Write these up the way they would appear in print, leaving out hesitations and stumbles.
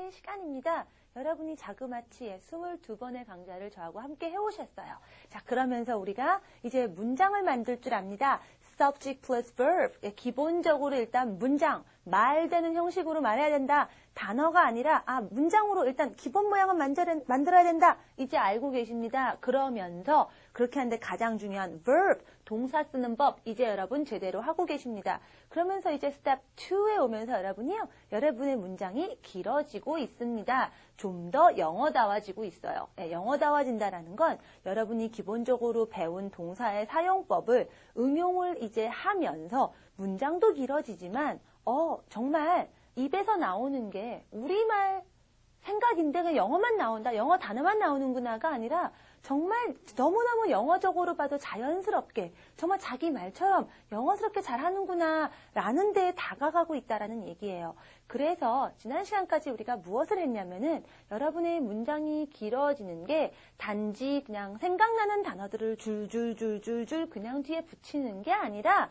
강좌의 시간입니다. 여러분이 자그마치 22번의 강좌를 저하고 함께 해오셨어요. 자, 그러면서 우리가 이제 문장을 만들 줄 압니다. subject plus verb. 기본적으로 일단 문장, 말되는 형식으로 말해야 된다. 단어가 아니라 문장으로 일단 기본 모양은 만들어야 된다. 이제 알고 계십니다. 그러면서 그렇게 하는데 가장 중요한 verb, 동사 쓰는 법 이제 여러분 제대로 하고 계십니다. 그러면서 이제 스텝 2에 오면서 여러분이요. 여러분의 문장이 길어지고 있습니다. 좀 더 영어다워지고 있어요. 영어다워진다라는 건 여러분이 기본적으로 배운 동사의 사용법을 응용을 이제 하면서 문장도 길어지지만 정말 입에서 나오는 게 우리말 생각인데 그냥 영어만 나온다, 영어 단어만 나오는구나가 아니라 정말 너무너무 영어적으로 봐도 자연스럽게 정말 자기 말처럼 영어스럽게 잘하는구나 라는 데에 다가가고 있다라는 얘기예요. 그래서 지난 시간까지 우리가 무엇을 했냐면은 여러분의 문장이 길어지는 게 단지 그냥 생각나는 단어들을 줄줄줄줄줄 그냥 뒤에 붙이는 게 아니라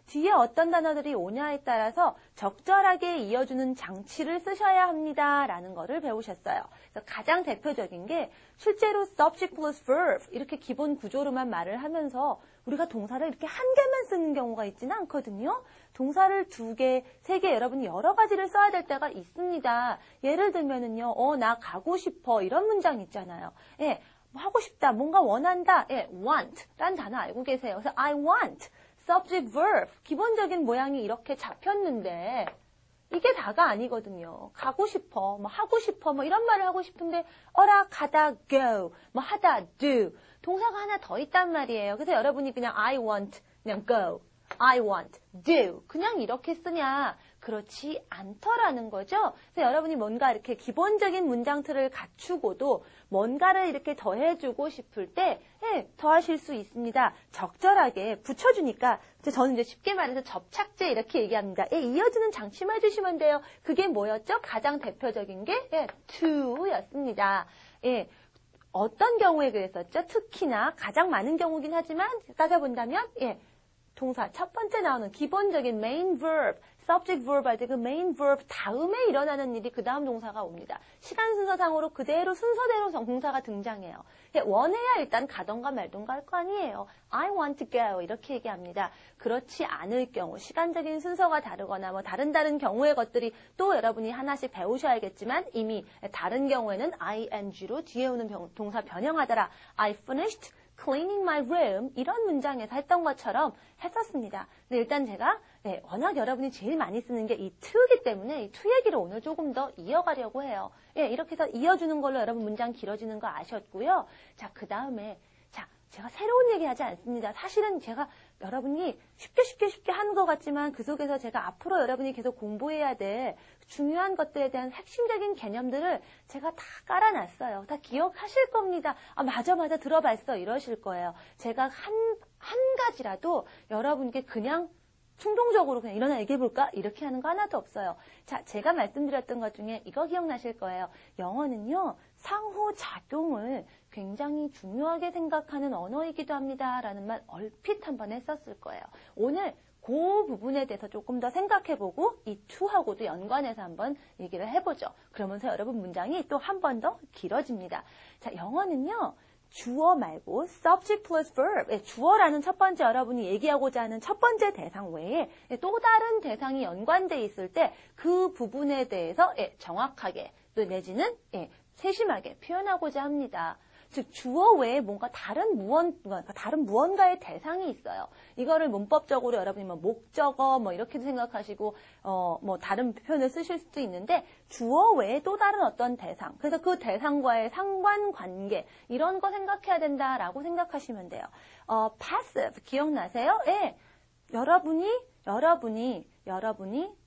뒤에 어떤 단어들이 오냐에 따라서 적절하게 이어주는 장치를 쓰셔야 합니다라는 거를 배우셨어요. 그래서 가장 대표적인 게 실제로 subject plus verb 이렇게 기본 구조로만 말을 하면서 우리가 동사를 이렇게 한 개만 쓰는 경우가 있지는 않거든요. 동사를 2개, 3개 여러분이 여러 가지를 써야 될 때가 있습니다. 예를 들면은요, 나 가고 싶어 이런 문장 있잖아요. 뭐 하고 싶다, 뭔가 원한다, want 라는 단어 알고 계세요. 그래서 I want, subject verb 기본적인 모양이 이렇게 잡혔는데 이게 다가 아니거든요. 가고 싶어, 뭐 하고 싶어, 뭐 이런 말을 하고 싶은데 어라, 가다, go, 뭐 하다, do 동사가 하나 더 있단 말이에요. 그래서 여러분이 그냥 I want, 그냥 go, I want, do 그냥 이렇게 쓰냐? 그렇지 않더라는 거죠. 그래서 여러분이 뭔가 이렇게 기본적인 문장 틀을 갖추고도 뭔가를 이렇게 더해주고 싶을 때 더하실 수 있습니다. 적절하게 붙여주니까 저는 이제 쉽게 말해서 접착제 이렇게 얘기합니다. 이어주는 장치만 해주시면 돼요. 그게 뭐였죠? 가장 대표적인 게 to였습니다. 어떤 경우에 그랬었죠? 특히나 가장 많은 경우긴 하지만 따져본다면 동사 첫 번째 나오는 기본적인 main verb, subject verb 할 때 그 main verb 다음에 일어나는 일이 그 다음 동사가 옵니다. 시간 순서상으로 그대로 순서대로 동사가 등장해요. 원해야 일단 가던가 말던가 할 거 아니에요. I want to go 이렇게 얘기합니다. 그렇지 않을 경우 시간적인 순서가 다르거나 뭐 다른 경우의 것들이 또 여러분이 하나씩 배우셔야겠지만 이미 다른 경우에는 ing로 뒤에 오는 동사 변형하더라. I finished cleaning my room 이런 문장에서 했던 것처럼 했었습니다. 근데 일단 제가 워낙 여러분이 제일 많이 쓰는 게 이 to이기 때문에 이 to 얘기를 오늘 조금 더 이어가려고 해요. 이렇게 해서 이어주는 걸로 여러분 문장 길어지는 거 아셨고요. 자, 그 다음에 제가 새로운 얘기 하지 않습니다. 사실은 제가 여러분이 쉽게 하는 것 같지만 그 속에서 제가 앞으로 여러분이 계속 공부해야 될 중요한 것들에 대한 핵심적인 개념들을 제가 다 깔아놨어요. 다 기억하실 겁니다. 맞아 들어봤어 이러실 거예요. 제가 한 가지라도 여러분께 그냥 충동적으로 그냥 일어나 얘기해볼까? 이렇게 하는 거 하나도 없어요. 자, 제가 말씀드렸던 것 중에 이거 기억나실 거예요. 영어는요, 상호작용을 굉장히 중요하게 생각하는 언어이기도 합니다. 라는 말 얼핏 한번 했었을 거예요. 오늘 그 부분에 대해서 조금 더 생각해보고 이 to하고도 연관해서 한번 얘기를 해보죠. 그러면서 여러분 문장이 또 한 번 더 길어집니다. 자, 영어는요. 주어 말고 subject plus verb, 주어라는 첫 번째 여러분이 얘기하고자 하는 첫 번째 대상 외에 또 다른 대상이 연관되어 있을 때 그 부분에 대해서 정확하게 또 내지는 세심하게 표현하고자 합니다. 즉 주어 외에 뭔가 다른 무언가의 대상이 있어요. 이거를 문법적으로 여러분이 목적어 이렇게도 생각하시고 뭐 다른 표현을 쓰실 수도 있는데 주어 외에 또 다른 어떤 대상. 그래서 그 대상과의 상관관계 이런 거 생각해야 된다라고 생각하시면 돼요. passive 기억나세요? 여러분이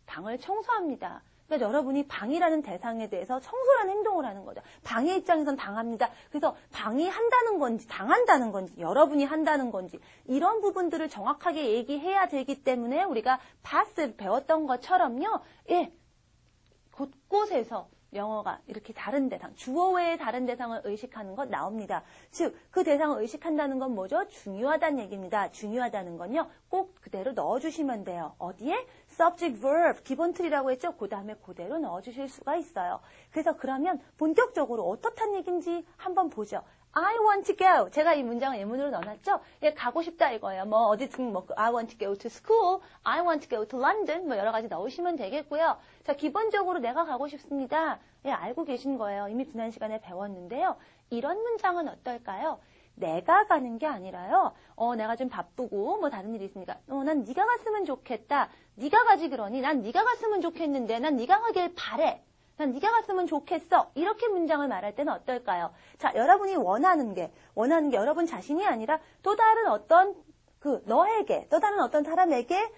방을 청소합니다. 그러니까 여러분이 방이라는 대상에 대해서 청소라는 행동을 하는 거죠. 방의 입장에선 당합니다. 그래서 방이 한다는 건지 당한다는 건지 여러분이 한다는 건지 이런 부분들을 정확하게 얘기해야 되기 때문에 우리가 passive 배웠던 것처럼요. 곳곳에서 영어가 이렇게 다른 대상, 주어 외에 다른 대상을 의식하는 것 나옵니다. 즉, 그 대상을 의식한다는 건 뭐죠? 중요하다는 얘기입니다. 중요하다는 건요, 꼭 그대로 넣어주시면 돼요. 어디에? subject, verb, 기본 틀이라고 했죠? 그 다음에 그대로 넣어주실 수가 있어요. 그래서 그러면 본격적으로 어떻단 얘기인지 한번 보죠. I want to go. 제가 이 문장을 예문으로 넣어놨죠? 예, 가고 싶다 이거예요. 뭐 어디든 뭐 I want to go to school, I want to go to London 뭐 여러 가지 넣으시면 되겠고요. 자, 기본적으로 내가 가고 싶습니다. 예, 알고 계신 거예요. 이미 지난 시간에 배웠는데요. 이런 문장은 어떨까요? 내가 가는 게 아니라요. 내가 좀 바쁘고 뭐 다른 일이 있으니까 난 네가 갔으면 좋겠다. 네가 가지 그러니 난 네가 갔으면 좋겠는데 난 네가 가길 바래. 난 네가 갔으면 좋겠어. 이렇게 문장을 말할 때는 어떨까요? 자, 여러분이 원하는 게 여러분 자신이 아니라 또 다른 어떤 너에게, 또 다른 어떤 사람에게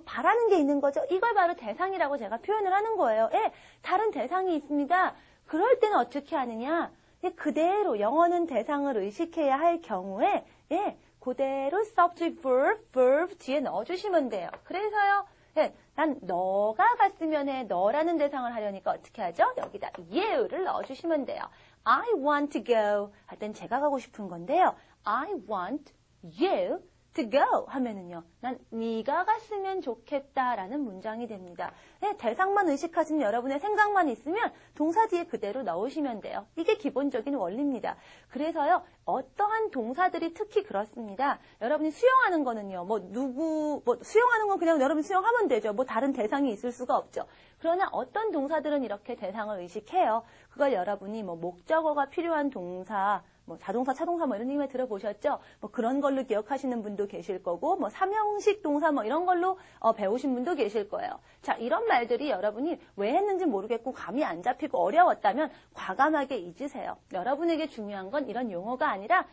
바라는 게 있는 거죠. 이걸 바로 대상이라고 제가 표현을 하는 거예요. 예, 다른 대상이 있습니다. 그럴 때는 어떻게 하느냐? 예, 그대로 영어는 대상을 의식해야 할 경우에 예, 그대로 subject, verb 뒤에 넣어주시면 돼요. 그래서요. 예, 난 너가 갔으면 해. 너라는 대상을 하려니까 어떻게 하죠? 여기다 you를 넣어주시면 돼요. I want to go 할 땐 제가 가고 싶은 건데요. I want you to go 하면은요. 난 네가 갔으면 좋겠다라는 문장이 됩니다. 네, 대상만 의식하시는 여러분의 생각만 있으면 동사 뒤에 그대로 넣으시면 돼요. 이게 기본적인 원리입니다. 그래서요. 어떠한 동사들이 특히 그렇습니다. 여러분이 수영하는 거는요. 수영하는 건 그냥 여러분 수영하면 되죠. 뭐 다른 대상이 있을 수가 없죠. 그러나 어떤 동사들은 이렇게 대상을 의식해요. 그걸 여러분이 뭐 목적어가 필요한 동사 뭐 자동사, 차동사 뭐 이런 얘기만 들어보셨죠? 뭐 그런 걸로 기억하시는 분도 계실 거고 뭐 삼형식 동사 뭐 이런 걸로 배우신 분도 계실 거예요. 자, 이런 말들이 여러분이 왜 했는지 모르겠고 감이 안 잡히고 어려웠다면 과감하게 잊으세요. 여러분에게 중요한 건 이런 용어가 아니라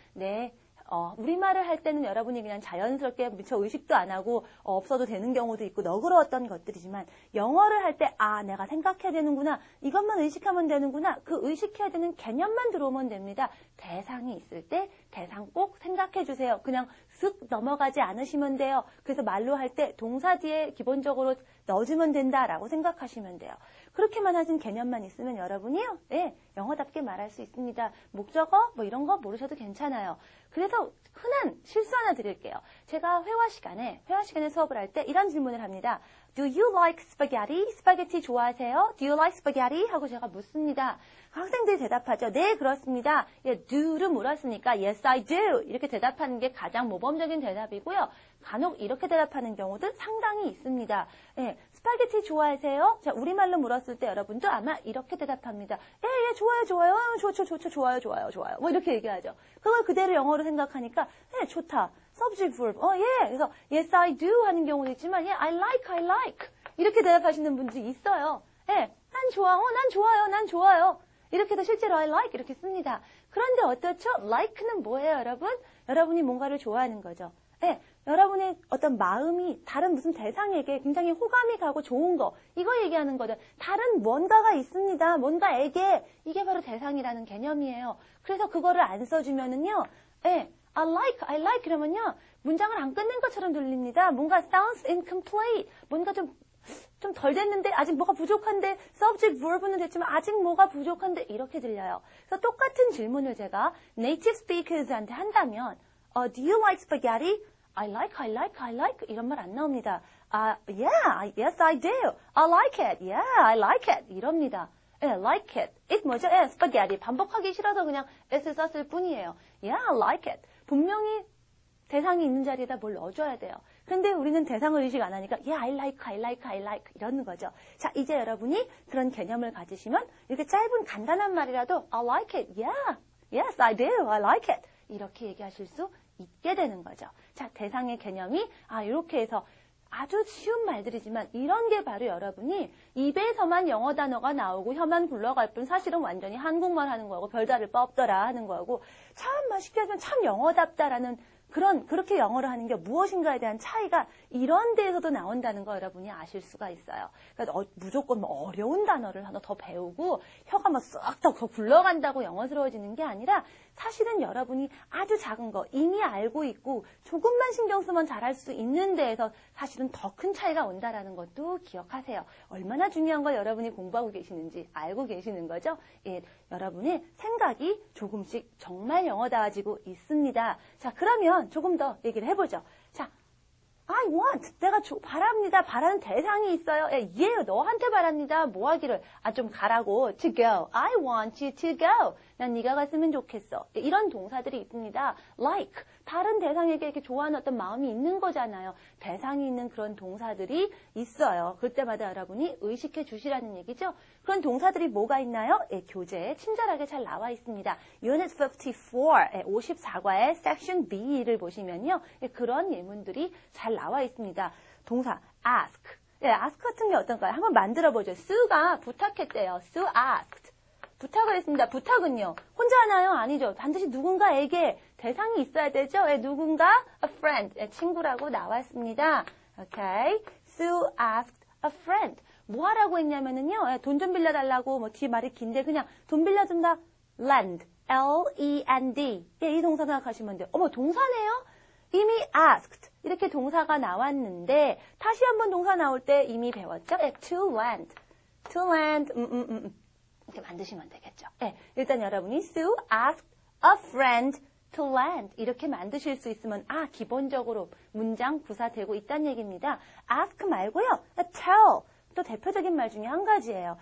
우리말을 할 때는 여러분이 그냥 자연스럽게 미처 의식도 안 하고 없어도 되는 경우도 있고 너그러웠던 것들이지만 영어를 할 때 내가 생각해야 되는구나. 이것만 의식하면 되는구나. 그 의식해야 되는 개념만 들어오면 됩니다. 대상이 있을 때 대상 꼭 생각해 주세요. 그냥 쓱 넘어가지 않으시면 돼요. 그래서 말로 할 때 동사 뒤에 기본적으로 넣어주면 된다라고 생각하시면 돼요. 그렇게만 하신 개념만 있으면 여러분이요. 예, 영어답게 말할 수 있습니다. 목적어 뭐 이런 거 모르셔도 괜찮아요. 그래서 흔한 실수 하나 드릴게요. 제가 회화 시간에 수업을 할 때 이런 질문을 합니다. Do you like spaghetti? 스파게티 좋아하세요? Do you like spaghetti? 하고 제가 묻습니다. 학생들이 대답하죠. 네, 그렇습니다. 예, do를 물었으니까 yes, I do. 이렇게 대답하는 게 가장 모범적인 대답이고요. 간혹 이렇게 대답하는 경우도 상당히 있습니다. 예, 스파게티 좋아하세요? 자, 우리말로 물었을 때 여러분도 아마 이렇게 대답합니다. 예, 좋아요. 좋아요. 뭐 이렇게 얘기하죠. 그걸 그대로 영어로 생각하니까 예, 좋다. subject verb. 예. 그래서 yes, I do 하는 경우도 있지만 예, I like. 이렇게 대답하시는 분들이 있어요. 예, 난 좋아요. 이렇게 해서 실제로 I like 이렇게 씁니다. 그런데 어떻죠? like는 뭐예요, 여러분? 여러분이 뭔가를 좋아하는 거죠. 예, 여러분의 어떤 마음이 다른 무슨 대상에게 굉장히 호감이 가고 좋은 거, 이거 얘기하는 거죠. 다른 뭔가가 있습니다. 뭔가에게. 이게 바로 대상이라는 개념이에요. 그래서 그거를 안 써주면은요, 예, I like 이러면요, 문장을 안 끝낸 것처럼 들립니다. 뭔가 sounds incomplete. 뭔가 좀 덜 됐는데, 아직 뭐가 부족한데, subject, verb는 됐지만, 아직 뭐가 부족한데, 이렇게 들려요. 그래서 똑같은 질문을 제가 native speakers한테 한다면, do you like spaghetti? I like. 이런 말 안 나옵니다. Yes, I do. I like it. Yeah, I like it. 이럽니다. like it. it 뭐죠? spaghetti. 반복하기 싫어서 그냥 s를 썼을 뿐이에요. Yeah, I like it. 분명히 대상이 있는 자리에다 뭘 넣어줘야 돼요. 근데 우리는 대상을 의식 안 하니까 yeah, I like 이러는 거죠. 자, 이제 여러분이 그런 개념을 가지시면 이렇게 짧은 간단한 말이라도 I like it. Yeah, yes, I do. I like it. 이렇게 얘기하실 수 있게 되는 거죠. 자, 대상의 개념이 이렇게 해서 아주 쉬운 말들이지만 이런 게 바로 여러분이 입에서만 영어 단어가 나오고 혀만 굴러갈 뿐 사실은 완전히 한국말 하는 거하고 별다를 바 없더라 하는 거하고 참 맛있게 하면 참 영어답다라는 그렇게 영어를 하는 게 무엇인가에 대한 차이가 이런 데에서도 나온다는 거 여러분이 아실 수가 있어요. 그러니까 무조건 뭐 어려운 단어를 하나 더 배우고 혀가 막 싹 더 굴러간다고 영어스러워지는 게 아니라 사실은 여러분이 아주 작은 거 이미 알고 있고 조금만 신경 쓰면 잘할 수 있는 데에서 사실은 더 큰 차이가 온다라는 것도 기억하세요. 얼마나 중요한 걸 여러분이 공부하고 계시는지 알고 계시는 거죠? 예, 여러분의 생각이 조금씩 정말 영어다워지고 있습니다. 자, 그러면 조금 더 얘기를 해보죠. 자, I want. 내가 바랍니다. 바라는 대상이 있어요. 얘 너한테 바랍니다. 뭐 하기를? 좀 가라고. To go. I want you to go. 난 네가 갔으면 좋겠어. 이런 동사들이 있습니다. Like. 다른 대상에게 이렇게 좋아하는 어떤 마음이 있는 거잖아요. 대상이 있는 그런 동사들이 있어요. 그럴 때마다 여러분이 의식해 주시라는 얘기죠. 그런 동사들이 뭐가 있나요? 교재에 친절하게 잘 나와 있습니다. Unit 54, 54과의 Section B를 보시면요. 그런 예문들이 잘 나와 있습니다. 동사 ask. ask 같은 게 어떤가요? 한번 만들어 보죠. Sue가 부탁했대요. Sue asked. 부탁을 했습니다. 부탁은요. 혼자 하나요? 아니죠. 반드시 누군가에게 대상이 있어야 되죠. 누군가? A friend. 친구라고 나왔습니다. Okay. Sue asked a friend. 뭐 하라고 했냐면은요. 돈 좀 빌려달라고. 뭐 뒤에 말이 긴데 그냥 돈 빌려준다. lend. L-E-N-D. 이 동사 생각하시면 돼요. 어머, 동사네요? 이미 asked. 이렇게 동사가 나왔는데 다시 한번 동사 나올 때 이미 배웠죠? to lend. to lend. 이렇게 만드시면 되겠죠. 일단 여러분이 Sue asked a friend to lend 이렇게 만드실 수 있으면 기본적으로 문장 구사되고 있다는 얘기입니다. ask 말고요. tell 또 대표적인 말 중에 한 가지예요.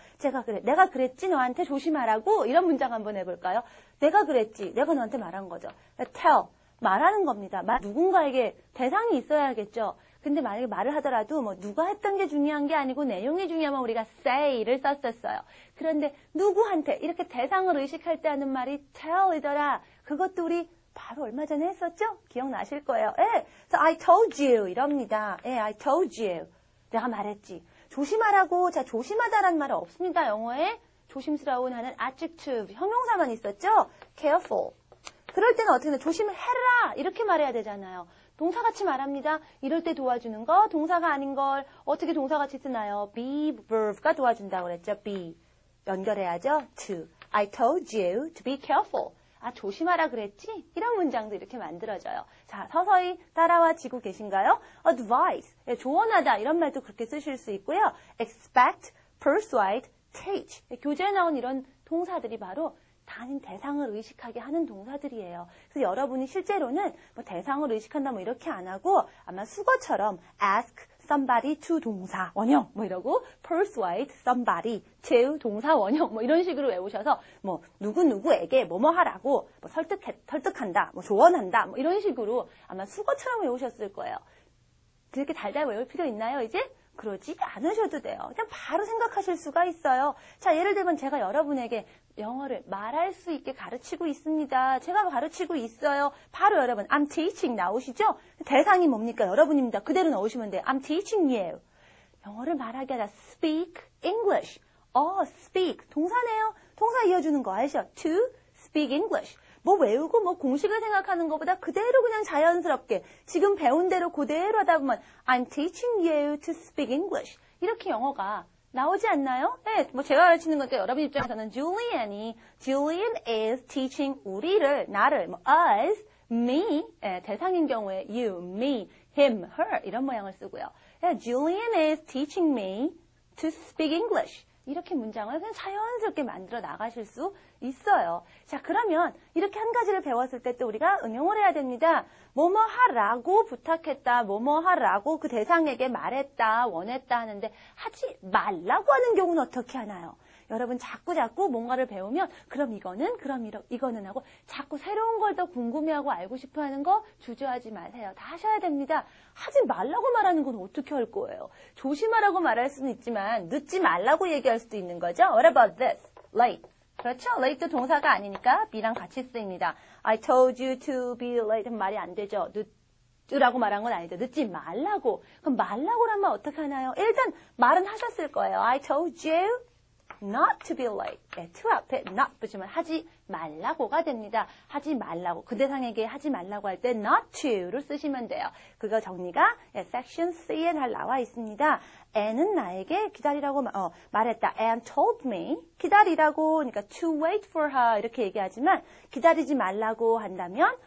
내가 그랬지 너한테 조심하라고 이런 문장 한번 해볼까요? 내가 그랬지 내가 너한테 말한 거죠. tell 말하는 겁니다. 누군가에게 대상이 있어야겠죠. 근데 만약에 말을 하더라도 뭐 누가 했던 게 중요한 게 아니고 내용이 중요하면 우리가 say를 썼었어요. 그런데 누구한테 이렇게 대상을 의식할 때 하는 말이 tell이더라. 그것도 우리 바로 얼마 전에 했었죠? 기억나실 거예요. 그래서 I told you 이럽니다. I told you. 내가 말했지. 조심하라고. 자, 조심하다라는 말은 없습니다. 영어에 조심스러운 하는 adjective 형용사만 있었죠? careful. 그럴 때는 어떻게 조심해라 이렇게 말해야 되잖아요. 동사같이 말합니다. 이럴 때 도와주는 거 동사가 아닌 걸 어떻게 동사같이 쓰나요? be verb가 도와준다고 그랬죠. be 연결해야죠. to. I told you to be careful. 조심하라 그랬지? 이런 문장도 이렇게 만들어져요. 자, 서서히 따라와 지고 계신가요? advise. 조언하다 이런 말도 그렇게 쓰실 수 있고요. expect, persuade, teach. 교재에 나온 이런 동사들이 바로 다른 대상을 의식하게 하는 동사들이에요. 그래서 여러분이 실제로는 뭐 대상을 의식한다 뭐 이렇게 안 하고 아마 수거처럼 ask somebody to 동사 원형 뭐 이러고 persuade somebody to 동사 원형 뭐 이런 식으로 외우셔서 뭐 누구누구에게 뭐뭐 하라고 뭐 설득한다 뭐 조언한다 뭐 이런 식으로 아마 수거처럼 외우셨을 거예요. 그렇게 달달 외울 필요 있나요 이제? 그러지 않으셔도 돼요. 그냥 바로 생각하실 수가 있어요. 자, 예를 들면 제가 여러분에게 영어를 말할 수 있게 가르치고 있습니다. 제가 가르치고 있어요. 바로 여러분 I'm teaching 나오시죠? 대상이 뭡니까? 여러분입니다. 그대로 넣으시면 돼요. I'm teaching you. 영어를 말하게 하다 speak English. speak 동사네요. 동사 이어주는 거 아시죠? to speak English. 뭐 외우고 뭐 공식을 생각하는 것보다 그대로 그냥 자연스럽게 지금 배운 대로 그대로 하다 보면 I'm teaching you to speak English. 이렇게 영어가 나오지 않나요? 네, 뭐 제가 가르치는 거니까 여러분 입장에서는 Julian is teaching 우리를, 나를, 뭐 us, me, 대상인 경우에 you, me, him, her 이런 모양을 쓰고요. Julian is teaching me to speak English. 이렇게 문장을 그냥 자연스럽게 만들어 나가실 수 있어요. 자, 그러면 이렇게 한 가지를 배웠을 때 또 우리가 응용을 해야 됩니다. 뭐뭐 하라고 부탁했다, 뭐뭐 하라고 그 대상에게 말했다, 원했다 하는데 하지 말라고 하는 경우는 어떻게 하나요? 여러분 자꾸 뭔가를 배우면 그럼 이거는 하고 자꾸 새로운 걸 더 궁금해하고 알고 싶어하는 거 주저하지 마세요. 다 하셔야 됩니다. 하지 말라고 말하는 건 어떻게 할 거예요? 조심하라고 말할 수는 있지만 늦지 말라고 얘기할 수도 있는 거죠. What about this? Late. 그렇죠? late도 동사가 아니니까 be랑 같이 쓰입니다. I told you to be late 말이 안 되죠. 늦으라고 말한 건 아니죠. 늦지 말라고. 그럼 말라고라면 어떻게 하나요? 일단 말은 하셨을 거예요. I told you not to be late. to 앞에 not 붙이면 하지 말라고가 됩니다. 하지 말라고. 그 대상에게 하지 말라고 할 때 not to를 쓰시면 돼요. 그거 정리가 section C에 잘 나와 있습니다. Anne은 나에게 기다리라고 말했다. Anne told me 기다리라고 그러니까 to wait for her 이렇게 얘기하지만 기다리지 말라고 한다면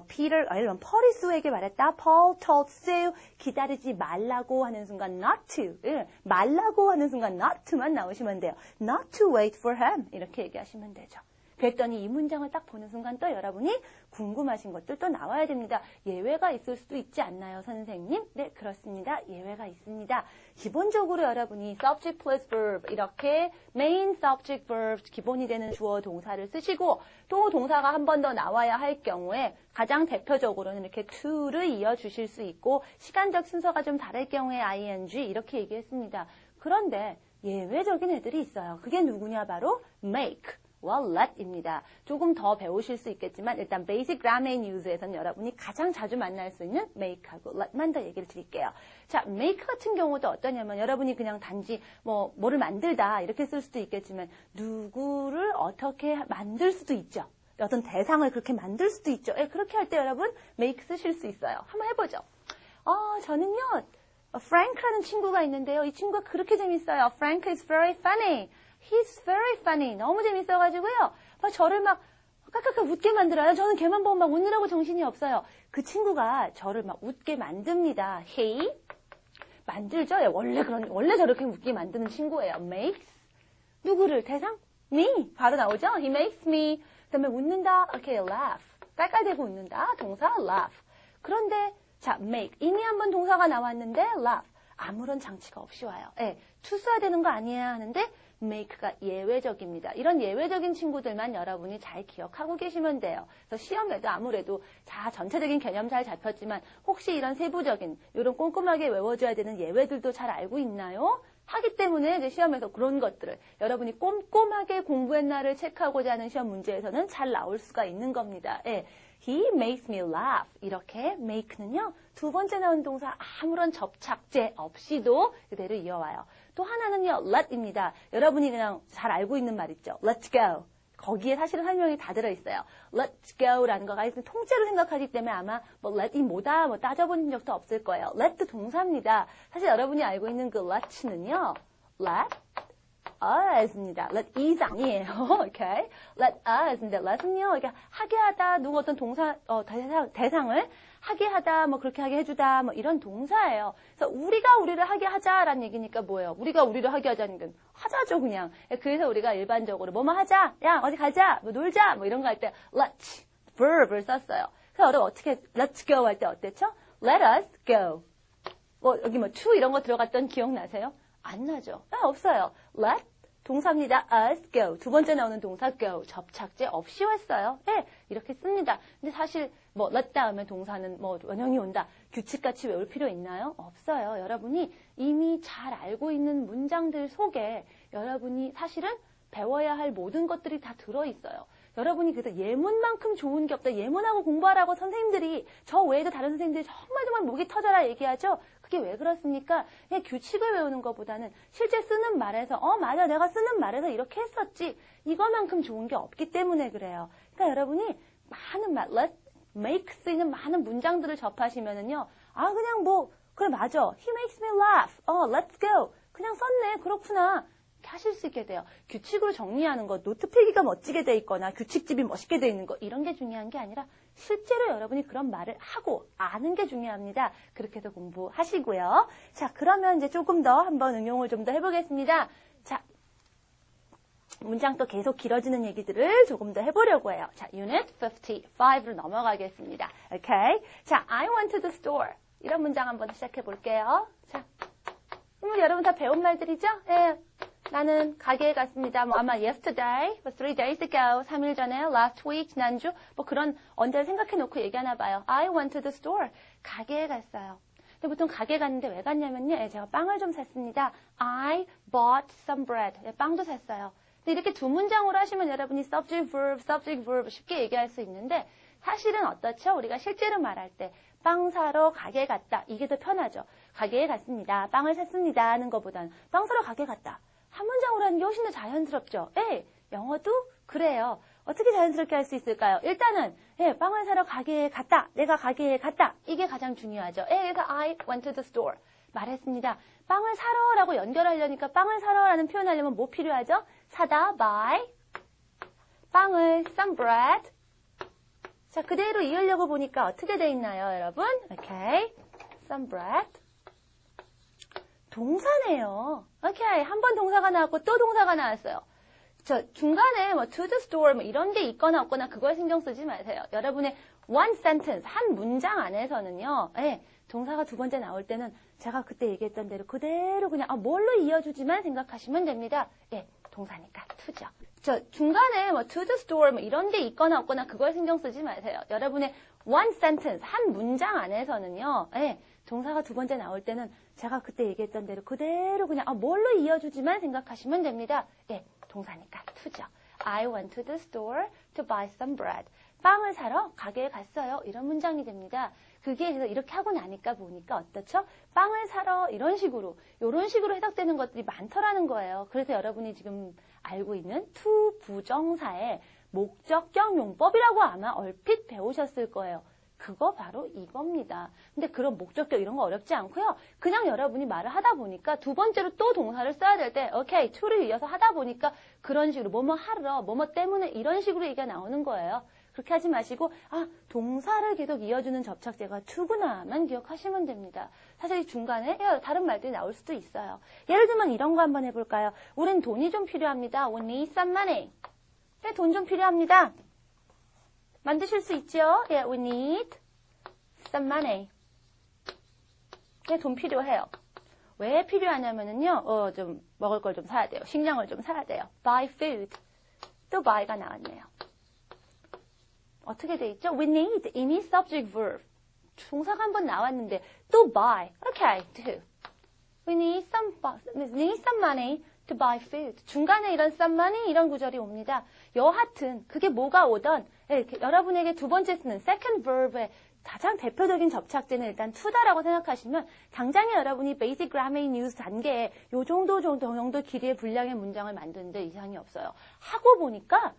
Peter, 펄이 수에게 말했다. Paul told Sue 기다리지 말라고 하는 순간 not to. 말라고 하는 순간 not to만 나오시면 돼요. Not to wait for him. 이렇게 얘기하시면 되죠. 그랬더니 이 문장을 딱 보는 순간 또 여러분이 궁금하신 것들 또 나와야 됩니다. 예외가 있을 수도 있지 않나요, 선생님? 네, 그렇습니다. 예외가 있습니다. 기본적으로 여러분이 subject plus verb 이렇게 main subject verb 기본이 되는 주어 동사를 쓰시고 또 동사가 한 번 더 나와야 할 경우에 가장 대표적으로는 이렇게 to를 이어주실 수 있고 시간적 순서가 좀 다를 경우에 ing 이렇게 얘기했습니다. 그런데 예외적인 애들이 있어요. 그게 누구냐? 바로 make. let입니다. 조금 더 배우실 수 있겠지만 일단 basic grammar and use에서는 여러분이 가장 자주 만날 수 있는 make하고 let만 더 얘기를 드릴게요. 자, make 같은 경우도 어떠냐면 여러분이 그냥 단지 뭐를 만들다 이렇게 쓸 수도 있겠지만 누구를 어떻게 만들 수도 있죠. 어떤 대상을 그렇게 만들 수도 있죠. 예, 그렇게 할 때 여러분 make 쓰실 수 있어요. 한번 해보죠. 저는요 Frank라는 친구가 있는데요. 이 친구가 그렇게 재밌어요. Frank is very funny. He's very funny. 너무 재밌어가지고요. 저를 막 깍깍깍 웃게 만들어요. 저는 걔만 보면 막 웃느라고 정신이 없어요. 그 친구가 저를 막 웃게 만듭니다. He 만들죠. 원래 저렇게 웃게 만드는 친구예요. Makes 누구를 대상? Me 바로 나오죠. He makes me. 그다음에 웃는다. 이렇게 laugh 깔깔대고 웃는다. 동사 laugh. 그런데 자 make 이미 한번 동사가 나왔는데 laugh 아무런 장치가 없이 와요. 예, to 써야 되는 거 아니야 하는데 make가 예외적입니다. 이런 예외적인 친구들만 여러분이 잘 기억하고 계시면 돼요. 그래서 시험에도 아무래도 전체적인 개념 잘 잡혔지만 혹시 이런 세부적인 이런 꼼꼼하게 외워줘야 되는 예외들도 잘 알고 있나요? 하기 때문에 이제 시험에서 그런 것들을 여러분이 꼼꼼하게 공부했나를 체크하고자 하는 시험 문제에서는 잘 나올 수가 있는 겁니다. 예. He makes me laugh. 이렇게 make는요. 두 번째 나온 동사 아무런 접착제 없이도 그대로 이어와요. 또 하나는요. let입니다. 여러분이 그냥 잘 알고 있는 말 있죠. Let's go. 거기에 사실은 설명이 다 들어있어요. Let's go라는 거가 통째로 생각하기 때문에 아마 let이 뭐다 따져본 적도 없을 거예요. let 동사입니다. 사실 여러분이 알고 있는 그 let는요. let us입니다. let is 아니에요. 오케이. let us인데 let은요. 이게 하게 하다 누구 어떤 동사 대상을 하게 하다 그렇게 하게 해주다 이런 동사예요. 그래서 우리가 우리를 하게 하자라는 얘기니까 뭐예요? 우리가 우리를 하게 하자는 건 하자죠 그냥. 그래서 우리가 일반적으로 뭐뭐 하자, 야 어디 가자, 놀자 이런 거 할 때 let's verb을 썼어요. 그래서 여러분 어떻게 let's go 할 때 어땠죠? let us go. 여기 to 이런 거 들어갔던 기억나세요? 안 나죠? 없어요. let 동사입니다. us go. 두 번째 나오는 동사 go. 접착제 없이 왔어요. 네, 이렇게 씁니다. 근데 사실 let 다음에 동사는 원형이 온다. 규칙같이 외울 필요 있나요? 없어요. 여러분이 이미 잘 알고 있는 문장들 속에 여러분이 사실은 배워야 할 모든 것들이 다 들어있어요. 여러분이 그래서 예문만큼 좋은 게 없다. 예문하고 공부하라고 선생님들이 저 외에도 다른 선생님들이 정말 목이 터져라 얘기하죠. 그게 왜 그렇습니까? 그냥 규칙을 외우는 것보다는 실제 쓰는 말에서 맞아 내가 쓰는 말에서 이렇게 했었지. 이거만큼 좋은 게 없기 때문에 그래요. 그러니까 여러분이 많은 말, let's make 쓰이는 많은 문장들을 접하시면은요. 그냥 그래 맞아. He makes me laugh. Let's go. 그냥 썼네. 그렇구나. 하실 수 있게 돼요. 규칙으로 정리하는 것, 노트 필기가 멋지게 돼 있거나 규칙집이 멋있게 돼 있는 거 이런 게 중요한 게 아니라 실제로 여러분이 그런 말을 하고 아는 게 중요합니다. 그렇게 해서 공부하시고요. 자, 그러면 이제 조금 더 한번 응용을 좀 더 해보겠습니다. 자, 문장 또 계속 길어지는 얘기들을 조금 더 해보려고 해요. 자, Unit 55로 넘어가겠습니다. 오케이. 자, I went to the store. 이런 문장 한번 시작해 볼게요. 자, 여러분 다 배운 말들이죠? 예. 나는 가게에 갔습니다. 아마 yesterday, 3 days ago, 3일 전에, last week, 지난주, 그런 언제를 생각해 놓고 얘기하나 봐요. I went to the store. 가게에 갔어요. 근데 보통 가게 갔는데 왜 갔냐면요. 제가 빵을 좀 샀습니다. I bought some bread. 빵도 샀어요. 근데 이렇게 두 문장으로 하시면 여러분이 subject, verb 쉽게 얘기할 수 있는데 사실은 어떻죠? 우리가 실제로 말할 때 빵 사러 가게 갔다. 이게 더 편하죠. 가게에 갔습니다. 빵을 샀습니다. 하는 것보다는 빵 사러 가게 갔다. 한 문장으로 하는 게 훨씬 더 자연스럽죠. 영어도 그래요. 어떻게 자연스럽게 할 수 있을까요? 일단은 빵을 사러 가게에 갔다. 내가 가게에 갔다. 이게 가장 중요하죠. 그래서 I went to the store. 말했습니다. 빵을 사러라고 연결하려니까 빵을 사러라는 표현하려면 뭐 필요하죠? 사다, buy. 빵을, some bread. 자, 그대로 이으려고 보니까 어떻게 돼 있나요, 여러분? 오케이. some bread. 동사네요. 오케이. 한 번 동사가 나왔고 또 동사가 나왔어요. 저 중간에 뭐 to the store 뭐 이런 게 있거나 없거나 그걸 신경 쓰지 마세요. 여러분의 one sentence, 한 문장 안에서는요. 동사가 두 번째 나올 때는 제가 그때 얘기했던 대로 그대로 그냥 뭘로 이어주지만 생각하시면 됩니다. 동사니까 to죠. 저 중간에 뭐 to the store 뭐 이런 게 있거나 없거나 그걸 신경 쓰지 마세요. 여러분의 one sentence, 한 문장 안에서는요. 동사가 두 번째 나올 때는 제가 그때 얘기했던 대로 그대로 그냥 뭘로 이어주지만 생각하시면 됩니다. 동사니까 to죠. I went to the store to buy some bread. 빵을 사러 가게에 갔어요. 이런 문장이 됩니다. 그게 그래서 이렇게 하고 나니까 보니까 어떻죠? 빵을 사러 이런 식으로 해석되는 것들이 많더라는 거예요. 그래서 여러분이 지금 알고 있는 to 부정사의 목적격 용법이라고 아마 얼핏 배우셨을 거예요. 그거 바로 이겁니다. 근데 그런 목적격 이런 거 어렵지 않고요. 그냥 여러분이 말을 하다 보니까 두 번째로 또 동사를 써야 될 때 오케이, to를 이어서 하다 보니까 그런 식으로 뭐뭐 하러, 뭐뭐 때문에 이런 식으로 얘기가 나오는 거예요. 그렇게 하지 마시고 동사를 계속 이어주는 접착제가 to구나만 기억하시면 됩니다. 사실 이 중간에 다른 말들이 나올 수도 있어요. 예를 들면 이런 거 한번 해볼까요? 우린 돈이 좀 필요합니다. We need some money. 돈 좀 필요합니다. 만드실 수 있죠? We need some money. 돈 필요해요. 왜 필요하냐면은요, 좀 먹을 걸 좀 사야 돼요. 식량을 좀 사야 돼요. Buy food. 또 buy가 나왔네요. 어떻게 돼 있죠? We need, 이미 subject verb. 동사가 한번 나왔는데 또 buy. Okay, do. We need some money to buy food. 중간에 이런 some money 이런 구절이 옵니다. 여하튼 그게 뭐가 오던 여러분에게 두 번째 쓰는 second verb의 가장 대표적인 접착제는 일단 to다라고 생각하시면 당장에 여러분이 basic grammar news 단계에 요 정도 길이의 분량의 문장을 만드는데 이상이 없어요. 하고 보니까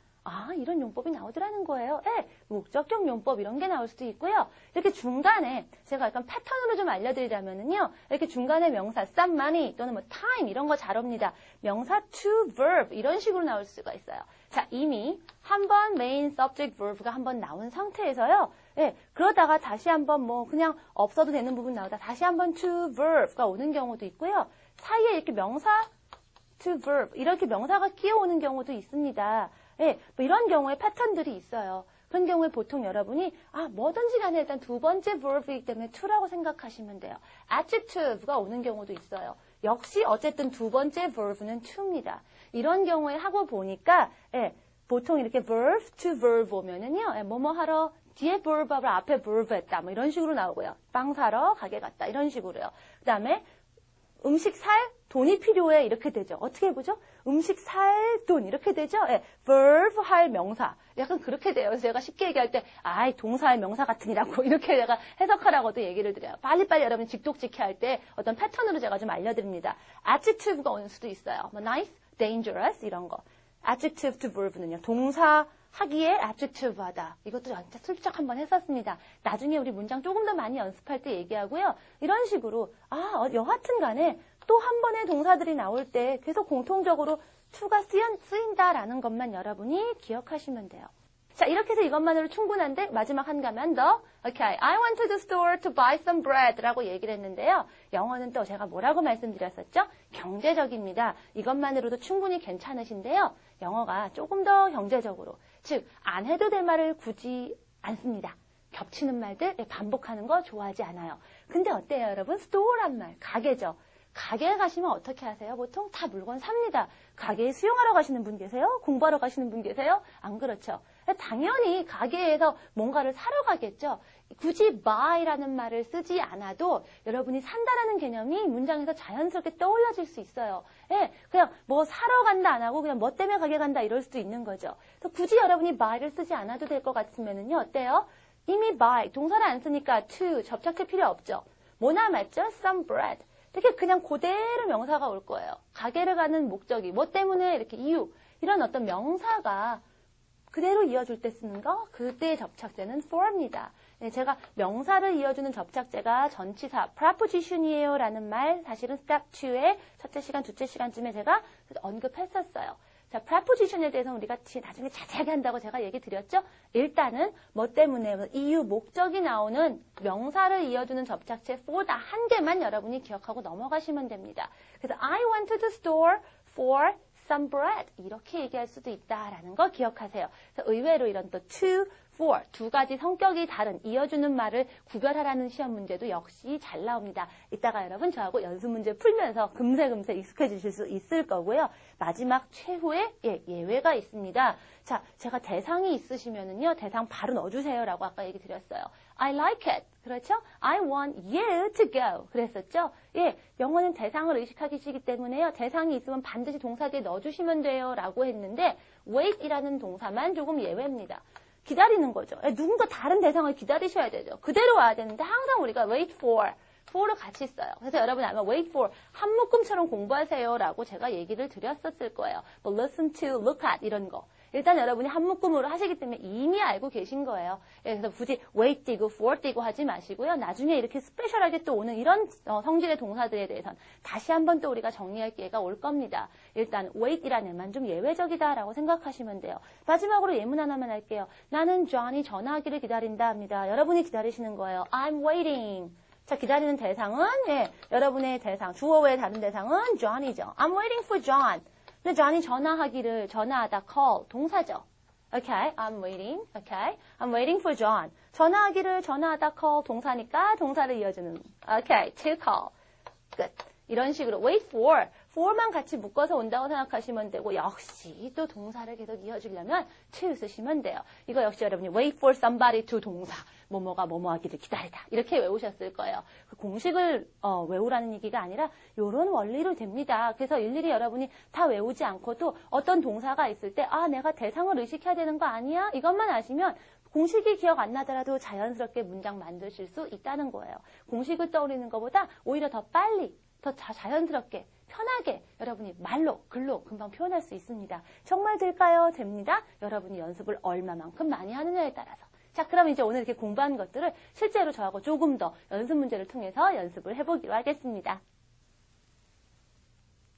이런 용법이 나오더라는 거예요. 목적격 용법 이런 게 나올 수도 있고요. 이렇게 중간에 제가 약간 패턴으로 좀 알려드리자면은요. 이렇게 중간에 명사 some money 또는 뭐 time 이런 거 잘 옵니다. 명사 to verb 이런 식으로 나올 수가 있어요. 자, 이미 한 번 main subject verb가 한 번 나온 상태에서요. 그러다가 다시 한번 뭐 그냥 없어도 되는 부분 나오다 다시 한번 to verb가 오는 경우도 있고요. 사이에 이렇게 명사 to verb 이렇게 명사가 끼어오는 경우도 있습니다. 뭐 이런 경우에 패턴들이 있어요. 그런 경우에 보통 여러분이 뭐든지 간에 일단 두 번째 verb이기 때문에 to라고 생각하시면 돼요. adjective가 오는 경우도 있어요. 역시 어쨌든 두 번째 verb는 to입니다. 이런 경우에 하고 보니까 보통 이렇게 verb to verb 오면은요. 뭐뭐 하러 뒤에 verb하고 앞에 verb 했다 뭐 이런 식으로 나오고요. 빵 사러 가게 갔다 이런 식으로요. 그 다음에 음식 살 돈이 필요해 이렇게 되죠. 어떻게 보죠? 음식 살 돈 이렇게 되죠. verb 할 명사 약간 그렇게 돼요. 그래서 제가 쉽게 얘기할 때 동사할 명사 같으니라고 이렇게 제가 해석하라고도 얘기를 드려요. 빨리빨리 여러분 직독직해 할 때 어떤 패턴으로 제가 좀 알려드립니다. adjective가 오는 수도 있어요. 뭐 nice, dangerous 이런 거. adjective to verb는요. 동사 하기에 adjective 하다. 이것도 진짜 슬쩍 한번 했었습니다. 나중에 우리 문장 조금 더 많이 연습할 때 얘기하고요. 이런 식으로 여하튼 간에 또 한 번의 동사들이 나올 때 계속 공통적으로 to가 쓰인다라는 것만 여러분이 기억하시면 돼요. 자, 이렇게 해서 이것만으로 충분한데 마지막 한 가만 더. Okay, I went to the store to buy some bread 라고 얘기를 했는데요. 영어는 또 제가 뭐라고 말씀드렸었죠? 경제적입니다. 이것만으로도 충분히 괜찮으신데요. 영어가 조금 더 경제적으로, 즉 안 해도 될 말을 굳이 안 씁니다. 겹치는 말들 반복하는 거 좋아하지 않아요. 근데 어때요, 여러분? store란 말, 가게죠. 가게에 가시면 어떻게 하세요? 보통 다 물건 삽니다. 가게에 수영하러 가시는 분 계세요? 공부하러 가시는 분 계세요? 안 그렇죠. 당연히 가게에서 뭔가를 사러 가겠죠. 굳이 buy라는 말을 쓰지 않아도 여러분이 산다라는 개념이 문장에서 자연스럽게 떠올려질 수 있어요. 그냥 뭐 사러 간다 안 하고 그냥 뭐 때문에 가게 간다 이럴 수도 있는 거죠. 그래서 굳이 여러분이 buy를 쓰지 않아도 될 것 같으면은요, 어때요? 이미 buy, 동사를 안 쓰니까 to, 접착할 필요 없죠. 뭐 남았죠? some bread. 이렇게 그냥 그대로 명사가 올 거예요. 가게를 가는 목적이, 뭐 때문에 이렇게 이유, 이런 어떤 명사가 그대로 이어줄 때 쓰는 거, 그때의 접착제는 for입니다. 제가 명사를 이어주는 접착제가 전치사, preposition이에요 라는 말 사실은 step 2의 첫째 시간, 둘째 시간쯤에 제가 언급했었어요. 자, preposition에 대해서는 우리가 나중에 자세하게 한다고 제가 얘기 드렸죠? 일단은 뭐 때문에 이유, 목적이 나오는 명사를 이어주는 접착제 for다 한 개만 여러분이 기억하고 넘어가시면 됩니다. 그래서 I went to the store for some bread 이렇게 얘기할 수도 있다라는 거 기억하세요. 그래서 의외로 이런 또 to, for 두 가지 성격이 다른 이어주는 말을 구별하라는 시험 문제도 역시 잘 나옵니다. 이따가 여러분 저하고 연습 문제 풀면서 금세 익숙해지실 수 있을 거고요. 마지막 최후의 예외가 있습니다. 자, 제가 대상이 있으시면은요, 대상 바로 넣어주세요라고 아까 얘기 드렸어요. I like it. 그렇죠? I want you to go. 그랬었죠? 예, 영어는 대상을 의식하시기 때문에요. 대상이 있으면 반드시 동사 뒤에 넣어주시면 돼요. 라고 했는데 wait이라는 동사만 조금 예외입니다. 기다리는 거죠. 예, 누군가 다른 대상을 기다리셔야 되죠. 그대로 와야 되는데 항상 우리가 wait for를 같이 써요. 그래서 여러분 아마 wait for 한 묶음처럼 공부하세요. 라고 제가 얘기를 드렸었을 거예요. 뭐 listen to, look at 이런 거. 일단 여러분이 한 묶음으로 하시기 때문에 이미 알고 계신 거예요. 그래서 굳이 wait 띄고 for 띄고 하지 마시고요. 나중에 이렇게 스페셜하게 또 오는 이런 성질의 동사들에 대해서는 다시 한번 또 우리가 정리할 기회가 올 겁니다. 일단 wait이라는 애만 좀 예외적이다라고 생각하시면 돼요. 마지막으로 예문 하나만 할게요. 나는 John이 전화하기를 기다린다 합니다. 여러분이 기다리시는 거예요. I'm waiting. 자, 기다리는 대상은 여러분의 대상, 주어 외에 다른 대상은 John이죠. I'm waiting for John. 근데 John이 전화하다, call, 동사죠. Okay, I'm waiting. Okay, I'm waiting for John. 전화하다, call, 동사니까 동사를 이어주는. Okay, to call. 끝. 이런 식으로 wait for만 같이 묶어서 온다고 생각하시면 되고 역시 또 동사를 계속 이어주려면 to 쓰시면 돼요. 이거 역시 여러분이 wait for somebody to 동사. 뭐뭐가 뭐뭐하기를 기다리다. 이렇게 외우셨을 거예요. 그 공식을 외우라는 얘기가 아니라 이런 원리로 됩니다. 그래서 일일이 여러분이 다 외우지 않고도 어떤 동사가 있을 때 내가 대상을 의식해야 되는 거 아니야? 이것만 아시면 공식이 기억 안 나더라도 자연스럽게 문장 만드실 수 있다는 거예요. 공식을 떠올리는 것보다 오히려 더 빨리 더 자연스럽게 편하게 여러분이 말로 글로 금방 표현할 수 있습니다. 정말 될까요? 됩니다. 여러분이 연습을 얼마만큼 많이 하느냐에 따라서. 자, 그럼 이제 오늘 이렇게 공부한 것들을 실제로 저하고 조금 더 연습 문제를 통해서 연습을 해보기로 하겠습니다.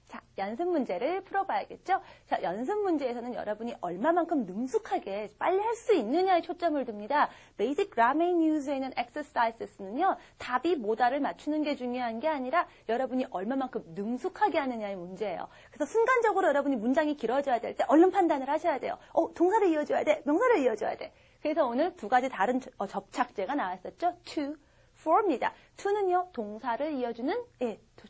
자, 연습 문제를 풀어봐야겠죠? 자, 연습 문제에서는 여러분이 얼마만큼 능숙하게 빨리 할 수 있느냐에 초점을 둡니다. Basic Grammar News에 있는 exercises는요, 답이 뭐다를 맞추는 게 중요한 게 아니라 여러분이 얼마만큼 능숙하게 하느냐의 문제예요. 그래서 순간적으로 여러분이 문장이 길어져야 될 때 얼른 판단을 하셔야 돼요. 동사를 이어줘야 돼, 명사를 이어줘야 돼. 그래서 오늘 두 가지 다른 접착제가 나왔었죠. to, for입니다. to는요, 동사를 이어주는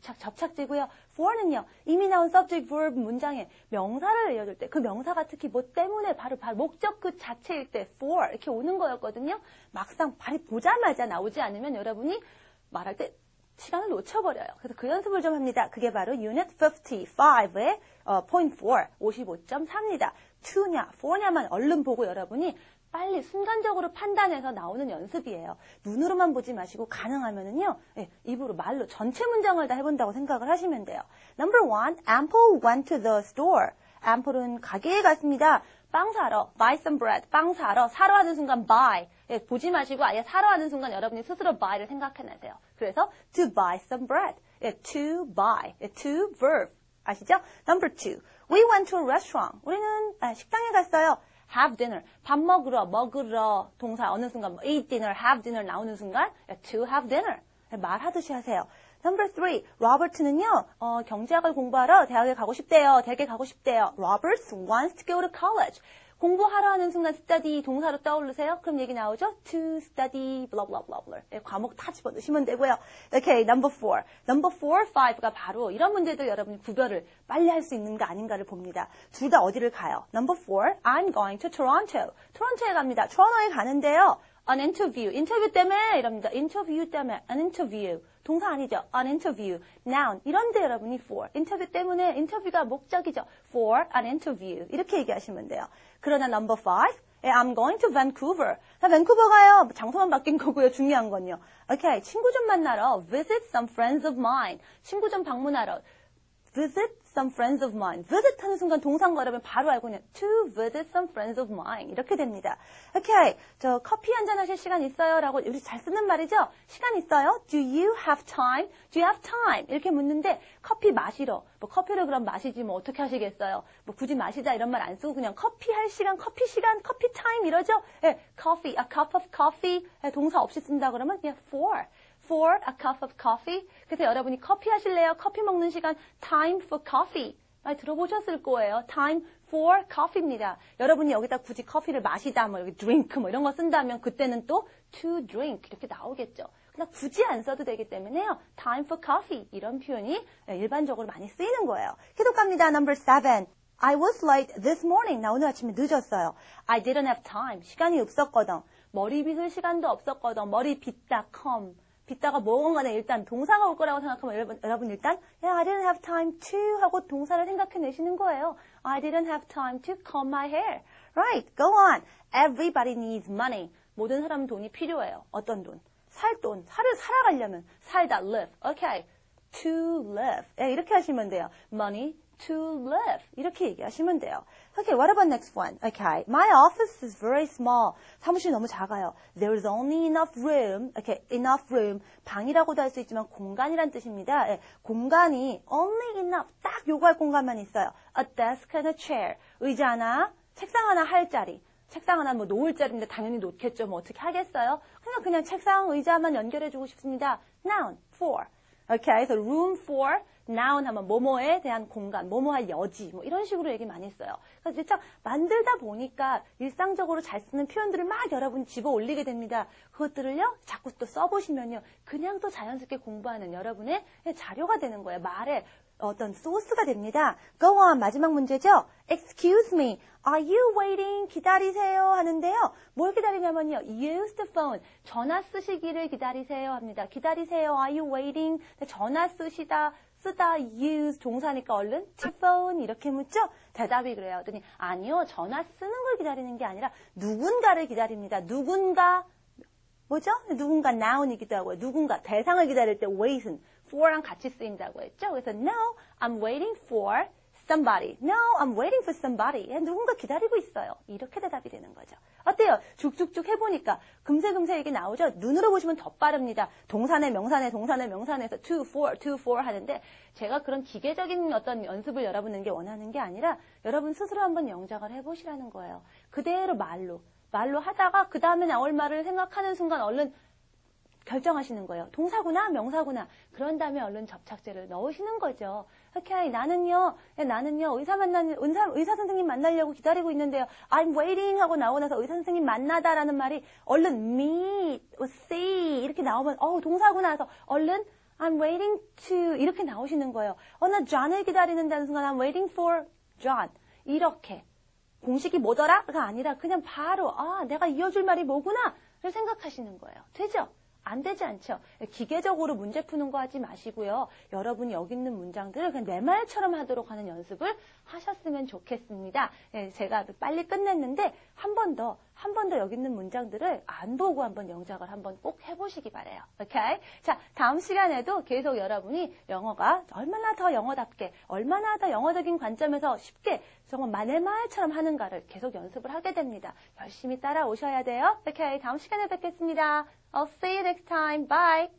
접착제고요. for는요, 이미 나온 subject, verb 문장에 명사를 이어줄 때 그 명사가 특히 뭐 때문에 바로 목적 그 자체일 때 for 이렇게 오는 거였거든요. 막상 발이 보자마자 나오지 않으면 여러분이 말할 때 시간을 놓쳐버려요. 그래서 그 연습을 좀 합니다. 그게 바로 Unit 55의 point 4, 55.4입니다. to냐, for냐만 얼른 보고 여러분이 빨리 순간적으로 판단해서 나오는 연습이에요. 눈으로만 보지 마시고 가능하면은요, 입으로 말로 전체 문장을 다 해본다고 생각을 하시면 돼요. Number 1, Ample went to the store. Ample은 가게에 갔습니다. 빵 사러, buy some bread. 빵 사러 하는 순간 buy. 보지 마시고 아예 사러 하는 순간 여러분이 스스로 buy를 생각해내세요. 그래서 to buy some bread. to buy. to verb. 아시죠? Number 2, we went to a restaurant. 우리는 식당에 갔어요. have dinner. 밥 먹으러 동사 어느 순간 eat dinner, have dinner 나오는 순간 to have dinner. 말하듯이 하세요. Number 3, 로버트는요, 경제학을 공부하러 대학에 가고 싶대요. Robert wants to go to college. 공부하러 하는 순간 study 동사로 떠오르세요? 그럼 얘기 나오죠? To study, blah, blah, blah, blah. 과목 다 집어넣으시면 되고요. Okay, number 4. Number 4, 5가 바로 이런 문제들 여러분이 구별을 빨리 할 수 있는가 아닌가를 봅니다. 둘 다 어디를 가요? Number 4, I'm going to Toronto. 토론토에 갑니다. 토론토에 가는데요. An interview. 인터뷰 때문에 이럽니다. 인터뷰 때문에. An interview. 동사 아니죠. An interview. Noun. 이런데 여러분이 for. 인터뷰 때문에 인터뷰가 목적이죠. For an interview. 이렇게 얘기하시면 돼요. 그러나 number 5. I'm going to Vancouver. 나 밴쿠버 가요. 장소만 바뀐 거고요. 중요한 건요. Okay. 친구 좀 만나러. Visit some friends of mine. 친구 좀 방문하러. Visit some friends of mine. Visit 하는 순간 동사인 여러분 바로 알고 있는 to visit some friends of mine. 이렇게 됩니다. Okay. 저 커피 한잔 하실 시간 있어요? 라고 우리 잘 쓰는 말이죠? 시간 있어요? Do you have time? Do you have time? 이렇게 묻는데 커피 마시러. 뭐 커피를 그럼 마시지 뭐 어떻게 하시겠어요? 뭐 굳이 마시자 이런 말 안 쓰고 그냥 커피 할 시간, 커피 타임 이러죠? coffee, a cup of coffee. 동사 없이 쓴다 그러면 그냥 for a cup of coffee. 그래서 여러분이 커피 하실래요? 커피 먹는 시간 time for coffee. 들어보셨을 거예요. time for coffee입니다. 여러분이 여기다 굳이 커피를 마시다, 뭐 여기 drink 뭐 이런 거 쓴다면 그때는 또 to drink 이렇게 나오겠죠. 그냥 굳이 안 써도 되기 때문에요. time for coffee 이런 표현이 일반적으로 많이 쓰이는 거예요. 계속 갑니다. number 7. I was late this morning. 나 오늘 아침에 늦었어요. I didn't have time. 시간이 없었거든. 머리 빗을 시간도 없었거든. 머리 빗다, come. 빗다가 뭐건 간에 일단 동사가 올 거라고 생각하면 여러분 일단 I didn't have time to 하고 동사를 생각해내시는 거예요. I didn't have time to comb my hair. Right, go on. Everybody needs money. 모든 사람은 돈이 필요해요. 어떤 돈? 살 돈. 살아가려면 살다, live. Okay. To live. 이렇게 하시면 돼요. Money to live. 이렇게 얘기하시면 돼요. Okay, what about next one? Okay, my office is very small. 사무실이 너무 작아요. There is only enough room. Okay, enough room. 방이라고도 할 수 있지만 공간이란 뜻입니다. 공간이 only enough. 딱 요구할 공간만 있어요. A desk and a chair. 의자 하나, 책상 하나 할 자리. 책상 하나 뭐 놓을 자리인데 당연히 놓겠죠. 뭐 어떻게 하겠어요? 그냥 책상, 의자만 연결해주고 싶습니다. Noun, for. Okay, so room for. noun 하면 뭐뭐에 대한 공간, 뭐뭐할 여지, 뭐 이런 식으로 얘기 많이 써요. 그래서 참 만들다 보니까 일상적으로 잘 쓰는 표현들을 막 여러분이 집어 올리게 됩니다. 그것들을요, 자꾸 또 써보시면요, 그냥 또 자연스럽게 공부하는 여러분의 자료가 되는 거예요. 말에 어떤 소스가 됩니다. Go on, 마지막 문제죠. Excuse me, are you waiting? 기다리세요 하는데요. 뭘 기다리냐면요. Use the phone. 전화 쓰시기를 기다리세요 합니다. 기다리세요. Are you waiting? 전화 쓰다, use 동사니까 얼른 phone 이렇게 묻죠? 대답이 그래요. 그랬더니 아니요. 전화 쓰는 걸 기다리는 게 아니라 누군가를 기다립니다. 누군가 뭐죠? 누군가 noun이기도 하고요. 누군가 대상을 기다릴 때 wait은 for랑 같이 쓰인다고 했죠? 그래서 no, I'm waiting for somebody. No, I'm waiting for somebody. 누군가 기다리고 있어요. 이렇게 대답이 되는 거죠. 어때요? 쭉쭉쭉 해보니까 금세금세 이게 나오죠? 눈으로 보시면 더 빠릅니다. 동사네, 명사네, 동사네, 명사네에서 to, for 하는데 제가 그런 기계적인 어떤 연습을 여러분에게 원하는 게 아니라 여러분 스스로 한번 영작을 해보시라는 거예요. 그대로 말로 하다가 그 다음에 나올 말을 생각하는 순간 얼른 결정하시는 거예요. 동사구나, 명사구나. 그런 다음에 얼른 접착제를 넣으시는 거죠. 오케이, 나는요, 의사 선생님 만나려고 기다리고 있는데요. I'm waiting 하고 나오고 나서 의사 선생님 만나다라는 말이 얼른 meet, see 이렇게 나오면 동사구나 해서 얼른 I'm waiting to 이렇게 나오시는 거예요. 나 John을 기다리는다는 순간 I'm waiting for John. 이렇게. 공식이 뭐더라가 아니라 그냥 바로 내가 이어줄 말이 뭐구나를 생각하시는 거예요. 되죠? 안 되지 않죠? 기계적으로 문제 푸는 거 하지 마시고요. 여러분이 여기 있는 문장들을 그냥 내 말처럼 하도록 하는 연습을 하셨으면 좋겠습니다. 제가 빨리 끝냈는데 한 번 더 여기 있는 문장들을 안 보고 한번 영작을 한번 꼭 해보시기 바래요. 오케이? 자, 다음 시간에도 계속 여러분이 영어가 얼마나 더 영어답게, 얼마나 더 영어적인 관점에서 쉽게 정말 내 말처럼 하는가를 계속 연습을 하게 됩니다. 열심히 따라오셔야 돼요. 오케이? 다음 시간에 뵙겠습니다. I'll see you next time. Bye.